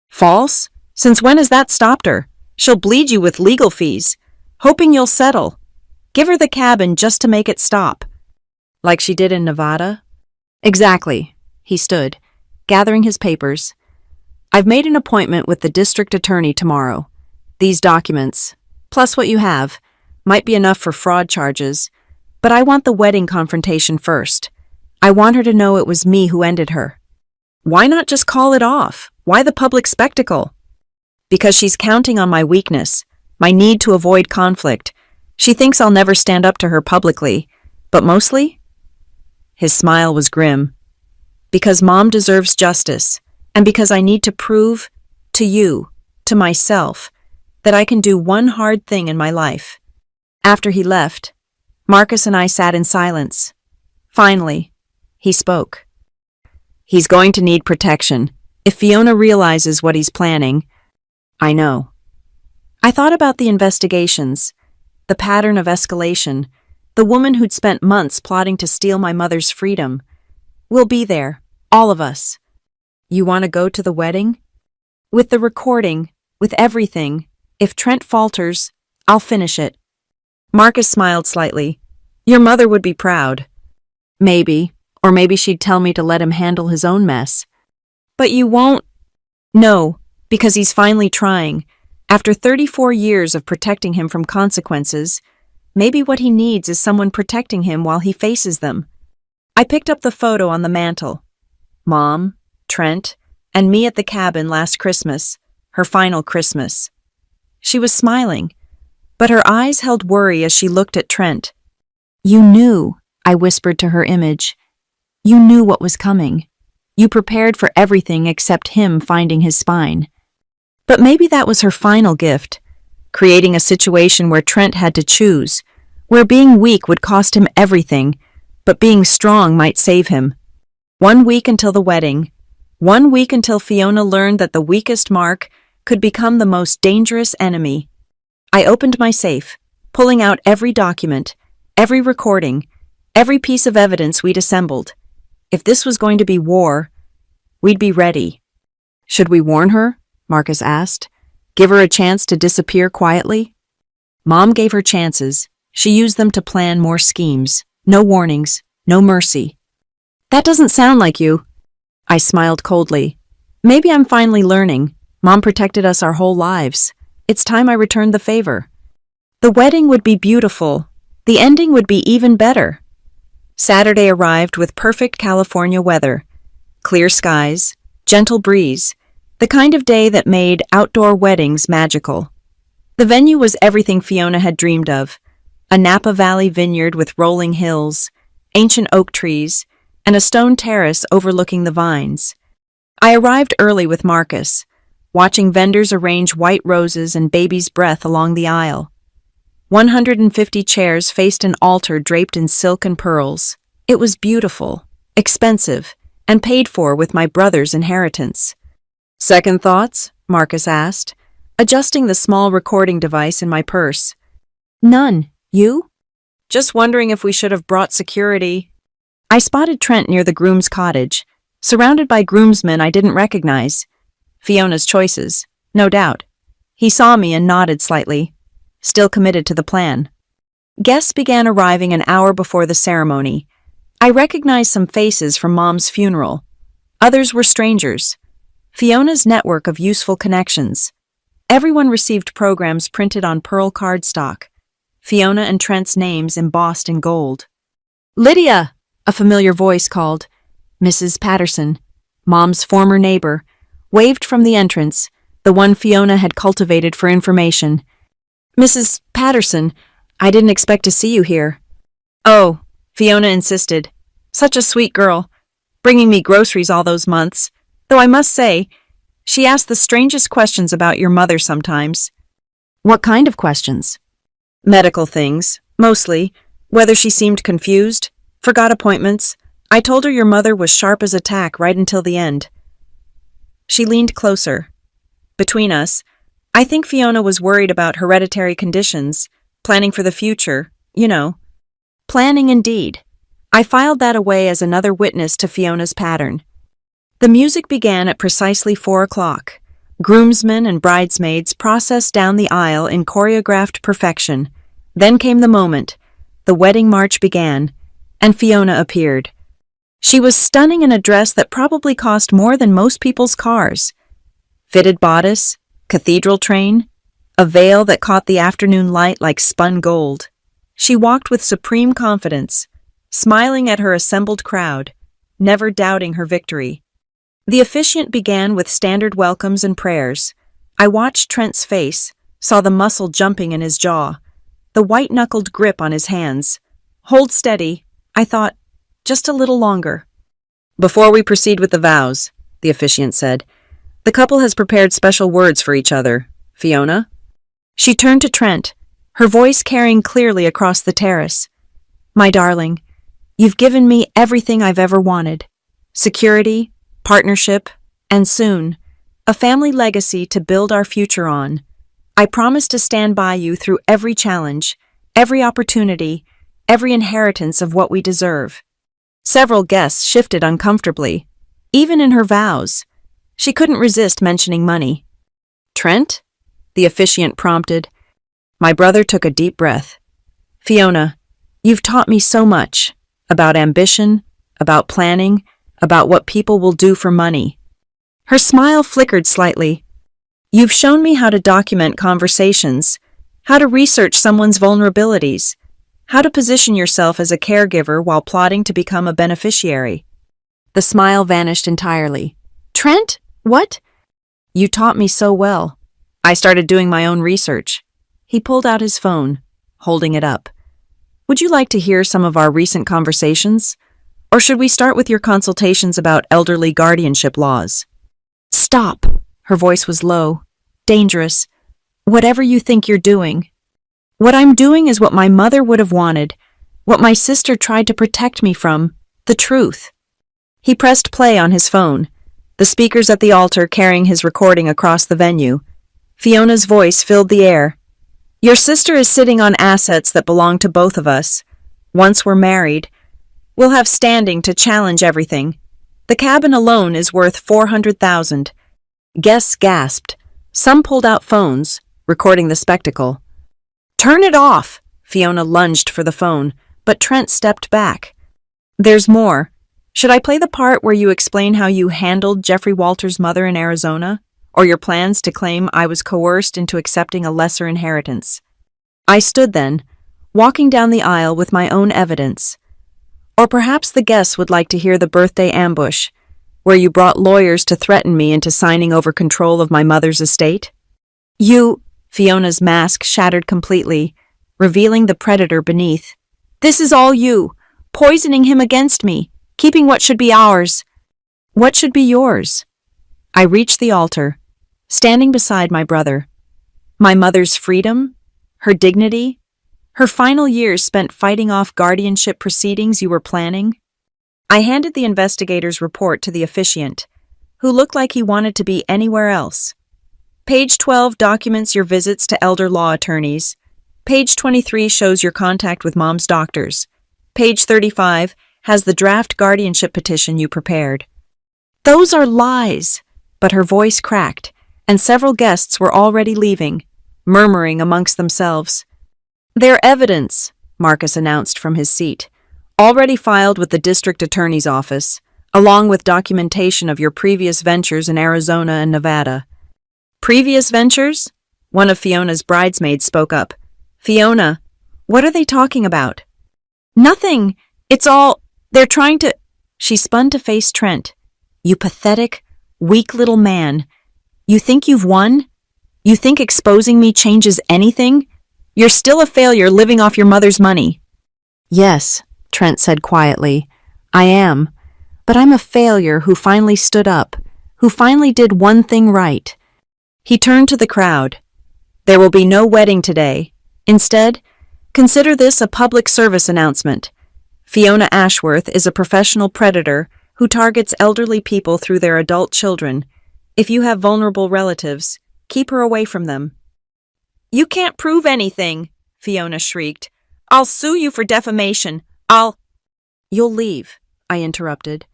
false. Since when has that stopped her? She'll bleed you with legal fees. hoping you'll settle. Give her the cabin just to make it stop. Like she did in Nevada? Exactly. He stood, gathering his papers. I've made an appointment with the district attorney tomorrow. These documents, plus what you have, might be enough for fraud charges, but I want the wedding confrontation first. I want her to know it was me who ended her. Why not just call it off? Why the public spectacle? Because she's counting on my weakness, my need to avoid conflict. She thinks I'll never stand up to her publicly, but mostly? His smile was grim. Because Mom deserves justice, and because I need to prove to you, to myself, that I can do one hard thing in my life. After he left, Marcus and I sat in silence. Finally, he spoke. He's going to need protection. If Fiona realizes what he's planning, I know. I thought about the investigations, the pattern of escalation, the woman who'd spent months plotting to steal my mother's freedom. We'll be there, all of us. You want to go to the wedding? With the recording, with everything. If Trent falters, I'll finish it. Marcus smiled slightly. Your mother would be proud. Maybe, or maybe she'd tell me to let him handle his own mess. But you won't? No, because he's finally trying. After 34 years of protecting him from consequences, maybe what he needs is someone protecting him while he faces them. I picked up the photo on the mantel. Mom, Trent, and me at the cabin last Christmas, her final Christmas. She was smiling, but her eyes held worry as she looked at Trent. You knew, I whispered to her image. You knew what was coming. You prepared for everything except him finding his spine. But maybe that was her final gift, creating a situation where Trent had to choose, where being weak would cost him everything, but being strong might save him. 1 week until the wedding, 1 week until Fiona learned that the weakest mark could become the most dangerous enemy. I opened my safe, pulling out every document, every recording, every piece of evidence we'd assembled. If this was going to be war, we'd be ready. Should we warn her? Marcus asked. Give her a chance to disappear quietly? Mom gave her chances. She used them to plan more schemes. No warnings, no mercy. That doesn't sound like you. I smiled coldly. Maybe I'm finally learning. Mom protected us our whole lives. It's time I returned the favor. The wedding would be beautiful. The ending would be even better. Saturday arrived with perfect California weather. Clear skies, gentle breeze, the kind of day that made outdoor weddings magical. The venue was everything Fiona had dreamed of. A Napa Valley vineyard with rolling hills, ancient oak trees, and a stone terrace overlooking the vines. I arrived early with Marcus, watching vendors arrange white roses and baby's breath along the aisle. 150 chairs faced an altar draped in silk and pearls. It was beautiful, expensive, and paid for with my brother's inheritance. Second thoughts? Marcus asked, adjusting the small recording device in my purse. None. You? Just wondering if we should have brought security. I spotted Trent near the groom's cottage, surrounded by groomsmen I didn't recognize. Fiona's choices, no doubt. He saw me and nodded slightly, still committed to the plan. Guests began arriving an hour before the ceremony. I recognized some faces from Mom's funeral. Others were strangers. Fiona's network of useful connections. Everyone received programs printed on pearl cardstock. Fiona and Trent's names embossed in gold. Lydia! A familiar voice called. Mrs. Patterson, Mom's former neighbor, waved from the entrance, the one Fiona had cultivated for information. Mrs. Patterson, I didn't expect to see you here. Oh, Fiona insisted. Such a sweet girl, bringing me groceries all those months. Though I must say, she asked the strangest questions about your mother sometimes. What kind of questions? Medical things, mostly. Whether she seemed confused, forgot appointments. I told her your mother was sharp as a tack right until the end. She leaned closer. Between us, I think Fiona was worried about hereditary conditions, planning for the future, you know. Planning indeed. I filed that away as another witness to Fiona's pattern. The music began at precisely 4 o'clock. Groomsmen and bridesmaids processed down the aisle in choreographed perfection. Then came the moment. The wedding march began, and Fiona appeared. She was stunning in a dress that probably cost more than most people's cars. Fitted bodice, cathedral train, a veil that caught the afternoon light like spun gold. She walked with supreme confidence, smiling at her assembled crowd, never doubting her victory. The officiant began with standard welcomes and prayers. I watched Trent's face, saw the muscle jumping in his jaw, the white-knuckled grip on his hands. Hold steady, I thought, just a little longer. Before we proceed with the vows, the officiant said, the couple has prepared special words for each other. Fiona? She turned to Trent, her voice carrying clearly across the terrace. My darling, you've given me everything I've ever wanted. Security, partnership, and soon, a family legacy to build our future on. I promise to stand by you through every challenge, every opportunity, every inheritance of what we deserve. Several guests shifted uncomfortably, even in her vows. She couldn't resist mentioning money. Trent? The officiant prompted. My brother took a deep breath. Fiona, you've taught me so much about ambition, about planning, about what people will do for money. Her smile flickered slightly. You've shown me how to document conversations, how to research someone's vulnerabilities, how to position yourself as a caregiver while plotting to become a beneficiary. The smile vanished entirely. Trent? What? You taught me so well. I started doing my own research. He pulled out his phone, holding it up. Would you like to hear some of our recent conversations? Or should we start with your consultations about elderly guardianship laws? Stop. Her voice was low, dangerous. Whatever you think you're doing. What I'm doing is what my mother would have wanted, what my sister tried to protect me from, the truth. He pressed play on his phone, the speakers at the altar carrying his recording across the venue. Fiona's voice filled the air. Your sister is sitting on assets that belong to both of us. Once we're married, we'll have standing to challenge everything. The cabin alone is worth $400,000. Guests gasped. Some pulled out phones, recording the spectacle. Turn it off! Fiona lunged for the phone, but Trent stepped back. There's more. Should I play the part where you explain how you handled Jeffrey Walter's mother in Arizona? Or your plans to claim I was coerced into accepting a lesser inheritance? I stood then, walking down the aisle with my own evidence. Or perhaps the guests would like to hear the birthday ambush, where you brought lawyers to threaten me into signing over control of my mother's estate? Fiona's mask shattered completely, revealing the predator beneath. This is all you, poisoning him against me, keeping what should be ours. What should be yours? I reached the altar, standing beside my brother. My mother's freedom, her dignity, her final years spent fighting off guardianship proceedings you were planning. I handed the investigator's report to the officiant, who looked like he wanted to be anywhere else. Page 12 documents your visits to elder law attorneys. Page 23 shows your contact with mom's doctors. Page 35 has the draft guardianship petition you prepared. Those are lies, but her voice cracked, and several guests were already leaving, murmuring amongst themselves. They're evidence, Marcus announced from his seat, already filed with the district attorney's office, along with documentation of your previous ventures in Arizona and Nevada. Previous ventures? One of Fiona's bridesmaids spoke up. Fiona, what are they talking about? Nothing. They're trying to... She spun to face Trent. You pathetic, weak little man. You think you've won? You think exposing me changes anything? You're still a failure living off your mother's money. Yes, Trent said quietly. I am. But I'm a failure who finally stood up, who finally did one thing right. He turned to the crowd. There will be no wedding today. Instead, consider this a public service announcement. Fiona Ashworth is a professional predator who targets elderly people through their adult children. If you have vulnerable relatives, keep her away from them. You can't prove anything, Fiona shrieked. I'll sue you for defamation. You'll leave, I interrupted.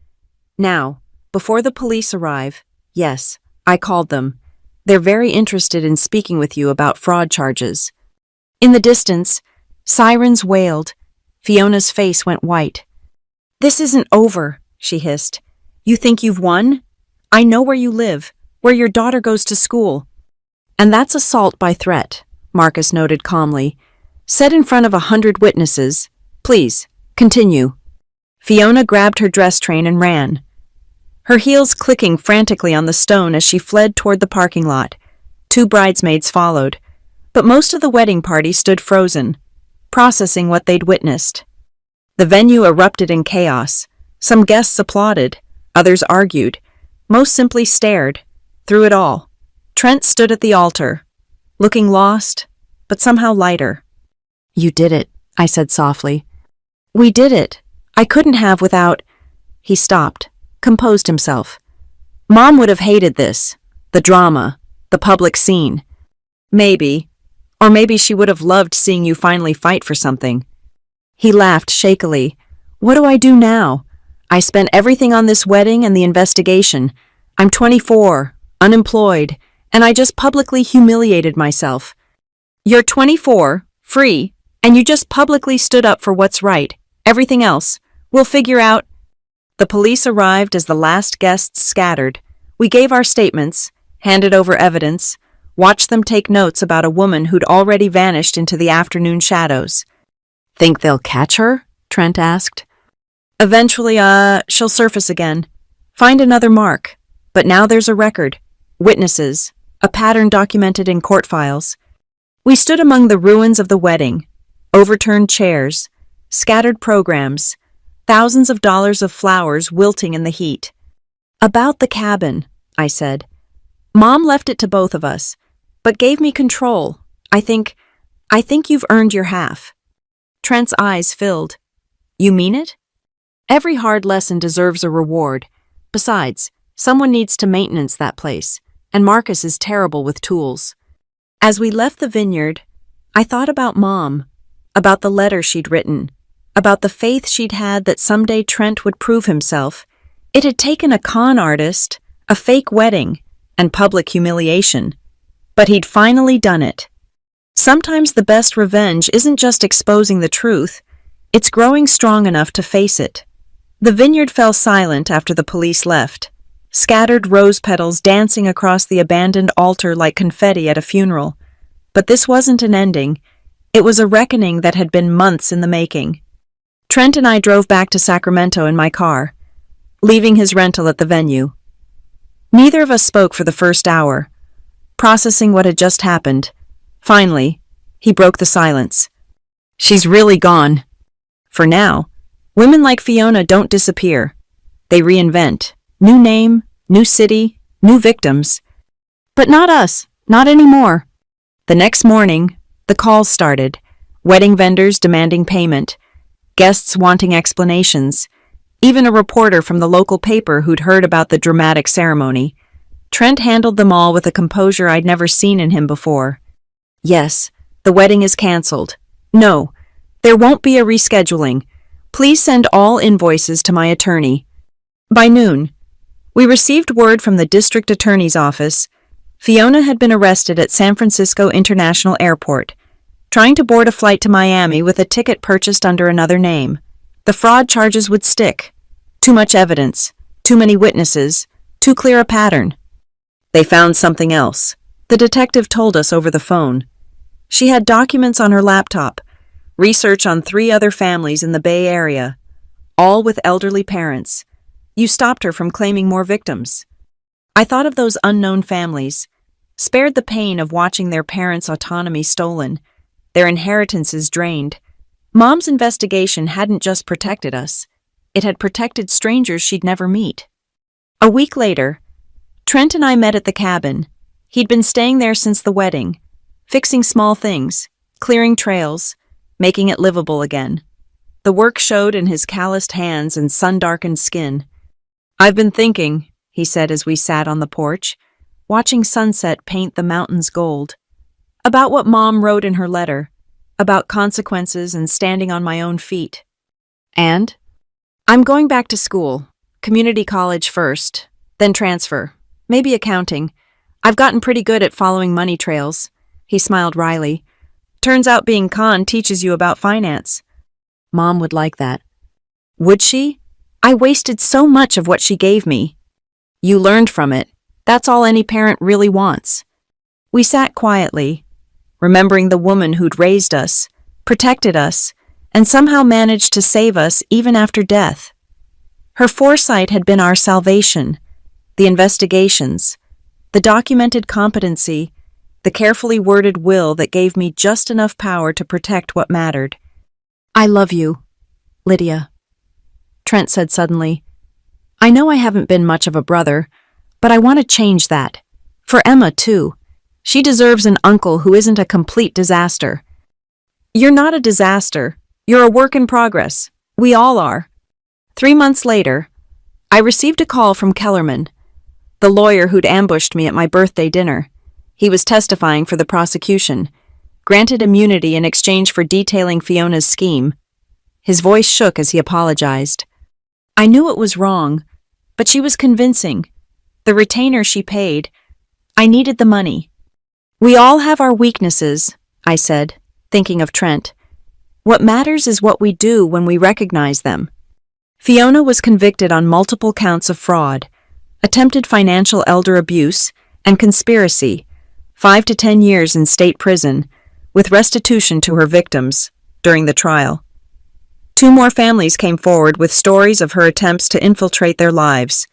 Now, before the police arrive, yes, I called them. They're very interested in speaking with you about fraud charges." In the distance, sirens wailed. Fiona's face went white. "This isn't over," she hissed. "You think you've won? I know where you live, where your daughter goes to school." "And that's assault by threat," Marcus noted calmly. "Said in front of 100 witnesses. Please, continue." Fiona grabbed her dress train and ran, her heels clicking frantically on the stone as she fled toward the parking lot. 2 bridesmaids followed, but most of the wedding party stood frozen, processing what they'd witnessed. The venue erupted in chaos. Some guests applauded, others argued, most simply stared. Through it all, Trent stood at the altar, looking lost, but somehow lighter. "You did it," I said softly. "We did it. I couldn't have without—" He stopped, composed himself. "Mom would have hated this, the drama, the public scene. Maybe, or maybe she would have loved seeing you finally fight for something." He laughed shakily. "What do I do now? I spent everything on this wedding and the investigation. I'm 24, unemployed, and I just publicly humiliated myself." "You're 24, free, and you just publicly stood up for what's right. Everything else, we'll figure out." The police arrived as the last guests scattered. We gave our statements, handed over evidence, watched them take notes about a woman who'd already vanished into the afternoon shadows. "Think they'll catch her?" Trent asked. "Eventually, she'll surface again. Find another mark. But now there's a record, witnesses, a pattern documented in court files." We stood among the ruins of the wedding, overturned chairs, scattered programs, thousands of dollars of flowers wilting in the heat. "About the cabin," I said. "Mom left it to both of us, but gave me control. I think you've earned your half." Trent's eyes filled. "You mean it?" "Every hard lesson deserves a reward. Besides, someone needs to maintenance that place, and Marcus is terrible with tools." As we left the vineyard, I thought about Mom, about the letter she'd written, about the faith she'd had that someday Trent would prove himself. It had taken a con artist, a fake wedding, and public humiliation. But he'd finally done it. Sometimes the best revenge isn't just exposing the truth, it's growing strong enough to face it. The vineyard fell silent after the police left, scattered rose petals dancing across the abandoned altar like confetti at a funeral. But this wasn't an ending. It was a reckoning that had been months in the making. Trent and I drove back to Sacramento in my car, leaving his rental at the venue. Neither of us spoke for the first hour, processing what had just happened. Finally, he broke the silence. "She's really gone. For now, women like Fiona don't disappear. They reinvent. New name, new city, new victims. But not us, not anymore." The next morning, the calls started. Wedding vendors demanding payment, guests wanting explanations, even a reporter from the local paper who'd heard about the dramatic ceremony. Trent handled them all with a composure I'd never seen in him before. "Yes, the wedding is canceled. No, there won't be a rescheduling. Please send all invoices to my attorney." By noon, we received word from the district attorney's office. Fiona had been arrested at San Francisco International Airport, trying to board a flight to Miami with a ticket purchased under another name. The fraud charges would stick. Too much evidence, too many witnesses, too clear a pattern. They found something else, the detective told us over the phone. She had documents on her laptop, research on 3 other families in the Bay Area, all with elderly parents. You stopped her from claiming more victims. I thought of those unknown families, spared the pain of watching their parents' autonomy stolen, their inheritances drained. Mom's investigation hadn't just protected us. It had protected strangers she'd never meet. A week later, Trent and I met at the cabin. He'd been staying there since the wedding, fixing small things, clearing trails, making it livable again. The work showed in his calloused hands and sun-darkened skin. "I've been thinking," he said as we sat on the porch, watching sunset paint the mountains gold, "about what Mom wrote in her letter, about consequences and standing on my own feet. And I'm going back to school, community college first, then transfer, maybe accounting. I've gotten pretty good at following money trails. He smiled wryly. Turns out being con teaches you about finance. Mom would like that. Would she? I wasted so much of what she gave me. You learned from it. That's all any parent really wants. We sat quietly, remembering the woman who'd raised us, protected us, and somehow managed to save us even after death. Her foresight had been our salvation, the investigations, the documented competency, the carefully worded will that gave me just enough power to protect what mattered. I love you, Lydia, Trent said suddenly. I know I haven't been much of a brother, but I want to change that. For Emma, too. She deserves an uncle who isn't a complete disaster. You're not a disaster. You're a work in progress. We all are. 3 months later, I received a call from Kellerman, the lawyer who'd ambushed me at my birthday dinner. He was testifying for the prosecution, granted immunity in exchange for detailing Fiona's scheme. His voice shook as he apologized. I knew it was wrong, but she was convincing. The retainer she paid. I needed the money. We all have our weaknesses, I said, thinking of Trent. What matters is what we do when we recognize them. Fiona was convicted on multiple counts of fraud, attempted financial elder abuse, and conspiracy, 5 to 10 years in state prison, with restitution to her victims during the trial. 2 more families came forward with stories of her attempts to infiltrate their lives.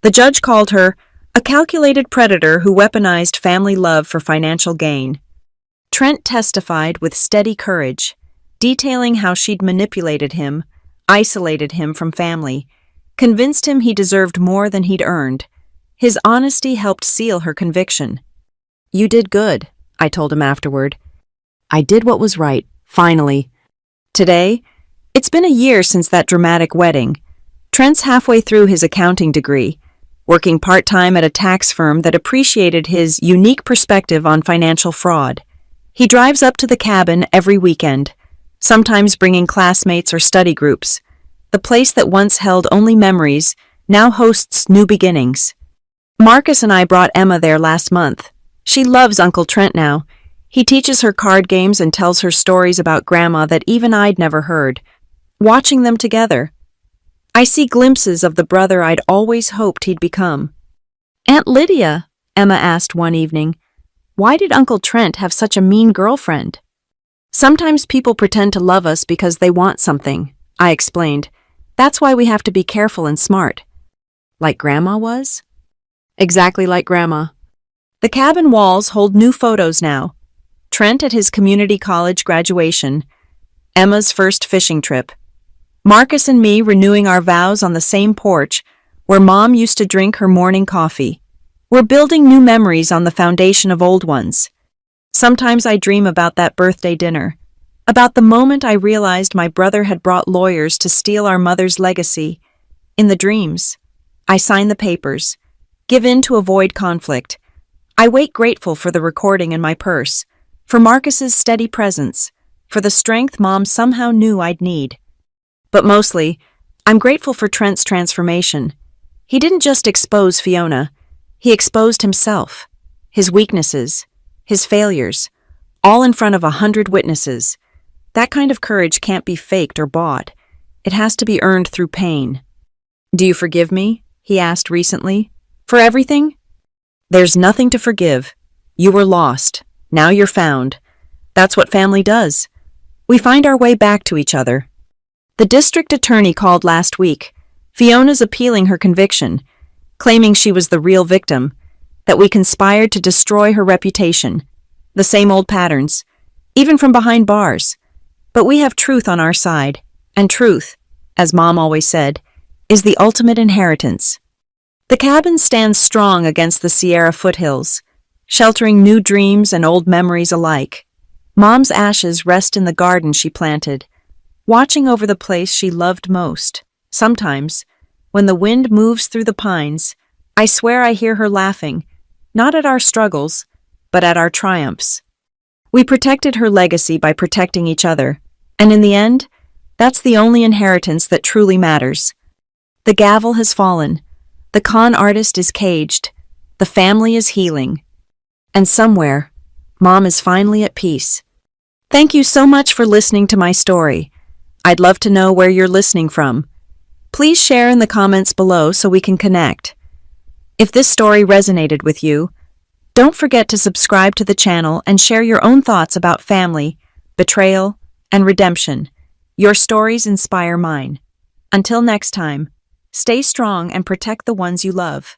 The judge called her a calculated predator who weaponized family love for financial gain. Trent testified with steady courage, detailing how she'd manipulated him, isolated him from family, convinced him he deserved more than he'd earned. His honesty helped seal her conviction. You did good, I told him afterward. I did what was right, finally. Today, it's been a year since that dramatic wedding. Trent's halfway through his accounting degree, working part-time at a tax firm that appreciated his unique perspective on financial fraud. He drives up to the cabin every weekend, sometimes bringing classmates or study groups. The place that once held only memories now hosts new beginnings. Marcus and I brought Emma there last month. She loves Uncle Trent now. He teaches her card games and tells her stories about Grandma that even I'd never heard. Watching them together, I see glimpses of the brother I'd always hoped he'd become. Aunt Lydia, Emma asked one evening, why did Uncle Trent have such a mean girlfriend? Sometimes people pretend to love us because they want something, I explained. That's why we have to be careful and smart. Like Grandma was? Exactly like Grandma. The cabin walls hold new photos now. Trent at his community college graduation, Emma's first fishing trip, Marcus and me renewing our vows on the same porch where Mom used to drink her morning coffee. We're building new memories on the foundation of old ones. Sometimes I dream about that birthday dinner, about the moment I realized my brother had brought lawyers to steal our mother's legacy. In the dreams, I sign the papers, give in to avoid conflict. I wait grateful for the recording in my purse, for Marcus's steady presence, for the strength Mom somehow knew I'd need. But mostly, I'm grateful for Trent's transformation. He didn't just expose Fiona, he exposed himself, his weaknesses, his failures, all in front of 100 witnesses. That kind of courage can't be faked or bought. It has to be earned through pain. Do you forgive me? He asked recently. For everything? There's nothing to forgive. You were lost. Now you're found. That's what family does. We find our way back to each other. The district attorney called last week. Fiona's appealing her conviction, claiming she was the real victim, that we conspired to destroy her reputation. The same old patterns, even from behind bars. But we have truth on our side, and truth, as Mom always said, is the ultimate inheritance. The cabin stands strong against the Sierra foothills, sheltering new dreams and old memories alike. Mom's ashes rest in the garden she planted, watching over the place she loved most. Sometimes, when the wind moves through the pines, I swear I hear her laughing, not at our struggles, but at our triumphs. We protected her legacy by protecting each other, and in the end, that's the only inheritance that truly matters. The gavel has fallen, the con artist is caged, the family is healing, And somewhere, Mom is finally at peace. Thank you so much for listening to my story. I'd love to know where you're listening from. Please share in the comments below so we can connect. If this story resonated with you, don't forget to subscribe to the channel and share your own thoughts about family, betrayal, and redemption. Your stories inspire mine. Until next time, stay strong and protect the ones you love.